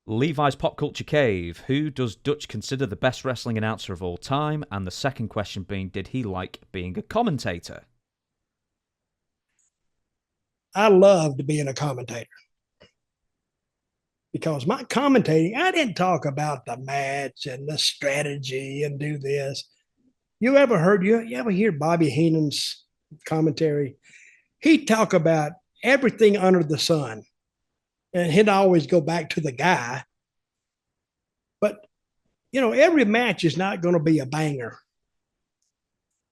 Levi's Pop Culture Cave. Who does Dutch consider the best wrestling announcer of all time? And the second question being, did he like being a commentator? I loved being a commentator because my commentating, I didn't talk about the match and the strategy and do this. You ever hear Bobby Heenan's commentary? He'd talk about everything under the sun, and he'd always go back to the guy. But every match is not going to be a banger.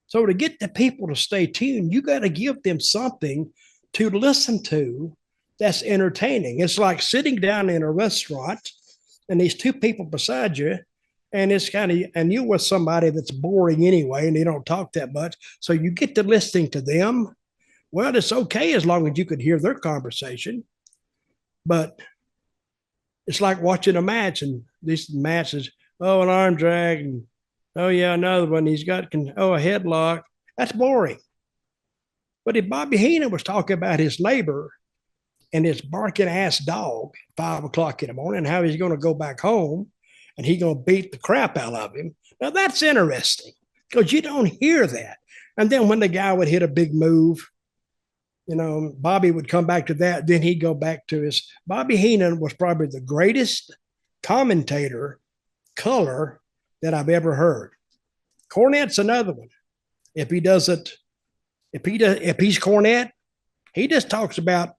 So to get the people to stay tuned, you got to give them something to listen to that's entertaining. It's like sitting down in a restaurant and these two people beside you, and you're with somebody that's boring anyway, and they don't talk that much. So you get to listening to them. Well, it's okay as long as you could hear their conversation. But it's like watching a match, and these matches, an arm drag, and oh yeah, another one. He's got a headlock. That's boring. But if Bobby Heenan was talking about his neighbor and his barking ass dog at 5 o'clock in the morning, how he's going to go back home and he's going to beat the crap out of him. Now that's interesting because you don't hear that. And then when the guy would hit a big move, Bobby would come back to that. Then he'd go back to his. Bobby Heenan was probably the greatest commentator color that I've ever heard. Cornette's another one. If he's Cornette, he just talks about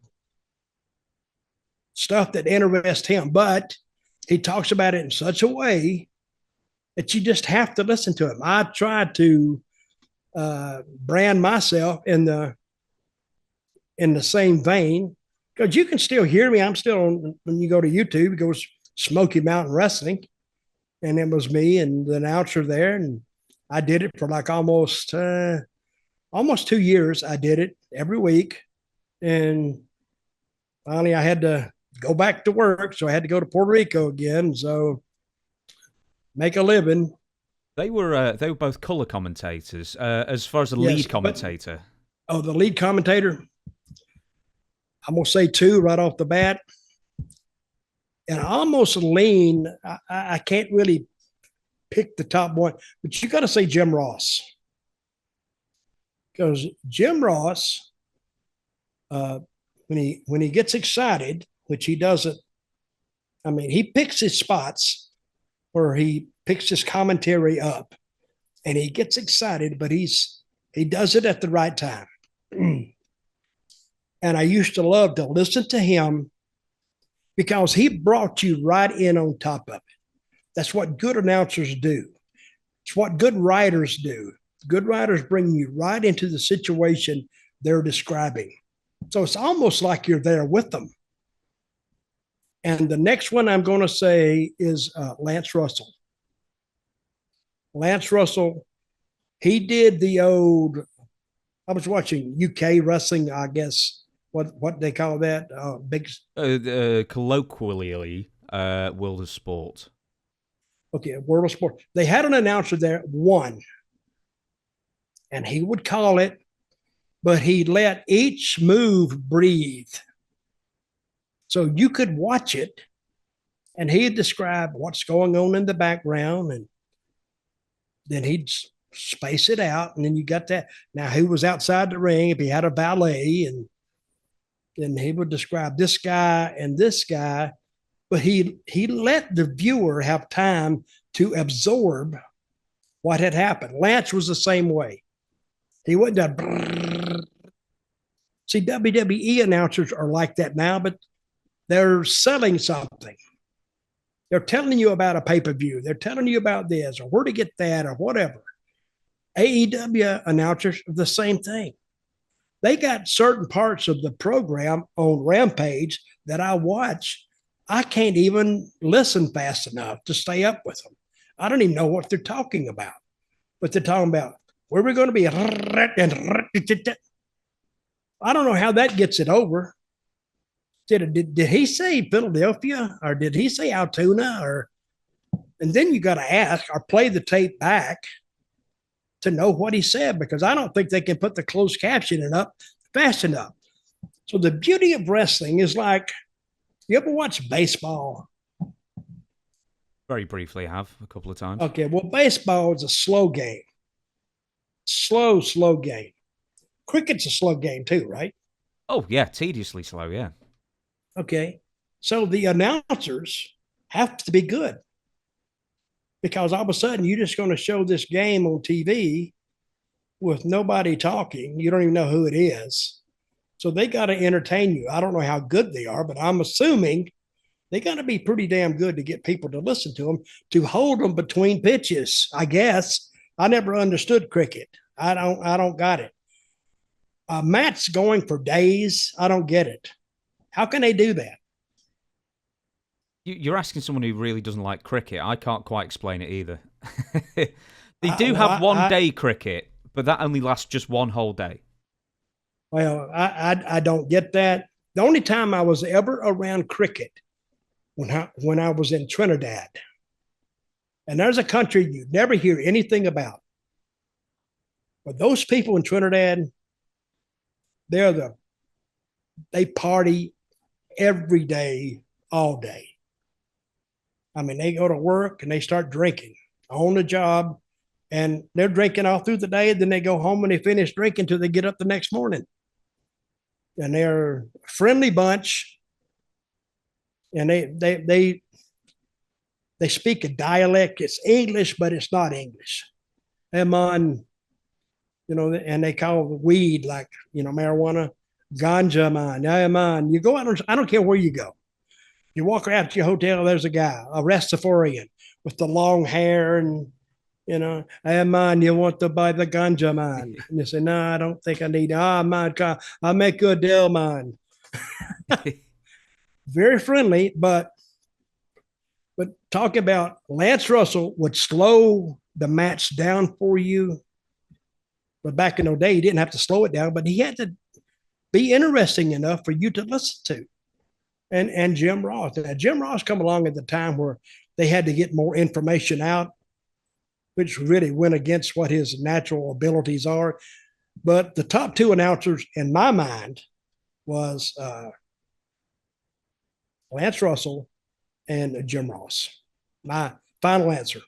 stuff that interests him, but he talks about it in such a way that you just have to listen to him. I tried to brand myself in the same vein because you can still hear me. I'm still on, when you go to YouTube, it goes Smoky Mountain Wrestling, and it was me and the announcer there, and I did it for like almost 2 years. I did it every week, and finally I had to go back to work, so I had to go to Puerto Rico again. So make a living. They were both color commentators. As far as the lead commentator, the lead commentator, I'm gonna say two right off the bat, and I almost lean. I can't really pick the top one, but you got to say Jim Ross, because Jim Ross, when he gets excited, which he doesn't. I mean, he picks his spots where he picks his commentary up, and he gets excited, but he does it at the right time. And I used to love to listen to him because he brought you right in on top of it. That's what good announcers do. It's what good writers do. Good writers bring you right into the situation they're describing. So it's almost like you're there with them. And the next one I'm going to say is Lance Russell. Lance Russell, he did the old, I was watching UK wrestling, I guess, what they call that? Colloquially, World of Sport. Okay, World of Sport. They had an announcer there, one, and he would call it, but he let each move breathe. So you could watch it, and he'd describe what's going on in the background, and then he'd space it out, and then you got that. Now, who was outside the ring, if he had a valet, and then he would describe this guy and this guy, but he let the viewer have time to absorb what had happened. Lance was the same way. He wouldn't have. See, WWE announcers are like that now, but they're selling something. They're telling you about a pay-per-view. They're telling you about this or where to get that or whatever. AEW announcers are the same thing. They got certain parts of the program on Rampage that I watch. I can't even listen fast enough to stay up with them. I don't even know what they're talking about, but they're talking about where we're going to be. I don't know how that gets it over. Did he say Philadelphia or did he say Altoona? And then you got to ask or play the tape back to know what he said, because I don't think they can put the closed captioning up fast enough. So the beauty of wrestling is like, you ever watch baseball Very briefly, I have a couple of times. Okay, well, baseball is a slow game. Slow game. Cricket's a slow game too, right? Oh yeah, tediously slow. Yeah. Okay. So the announcers have to be good because all of a sudden you're just going to show this game on TV with nobody talking. You don't even know who it is. So they got to entertain you. I don't know how good they are, but I'm assuming they got to be pretty damn good to get people to listen to them, to hold them between pitches, I guess. I never understood cricket. I don't got it. Matt's going for days. I don't get it. How can they do that? You're asking someone who really doesn't like cricket. I can't quite explain it either. They do Well, have one day cricket, but that only lasts just one whole day. I don't get that. The only time I was ever around cricket when I was in Trinidad, and there's a country you never hear anything about, but those people in Trinidad, they party every day, all day. I mean, they go to work and they start drinking on the job, and they're drinking all through the day. Then they go home and they finish drinking till they get up the next morning. And they're a friendly bunch, and they speak a dialect. It's English, but it's not English. Them on, and they call the weed like marijuana, ganja man. Yeah, man. You go out. I don't care where you go. You walk around to your hotel. There's a guy, a Rastafarian with the long hair, and hey man, you want to buy the ganja man? And you say, no, I don't think I need. Man, I'll make you a deal, man. Very friendly, but talk about Lance Russell would slow the match down for you. But back in the day, he didn't have to slow it down, but he had to be interesting enough for you to listen to. And Jim Ross. Now, Jim Ross come along at the time where they had to get more information out, which really went against what his natural abilities are. But the top two announcers in my mind was Lance Russell and Jim Ross. My final answer.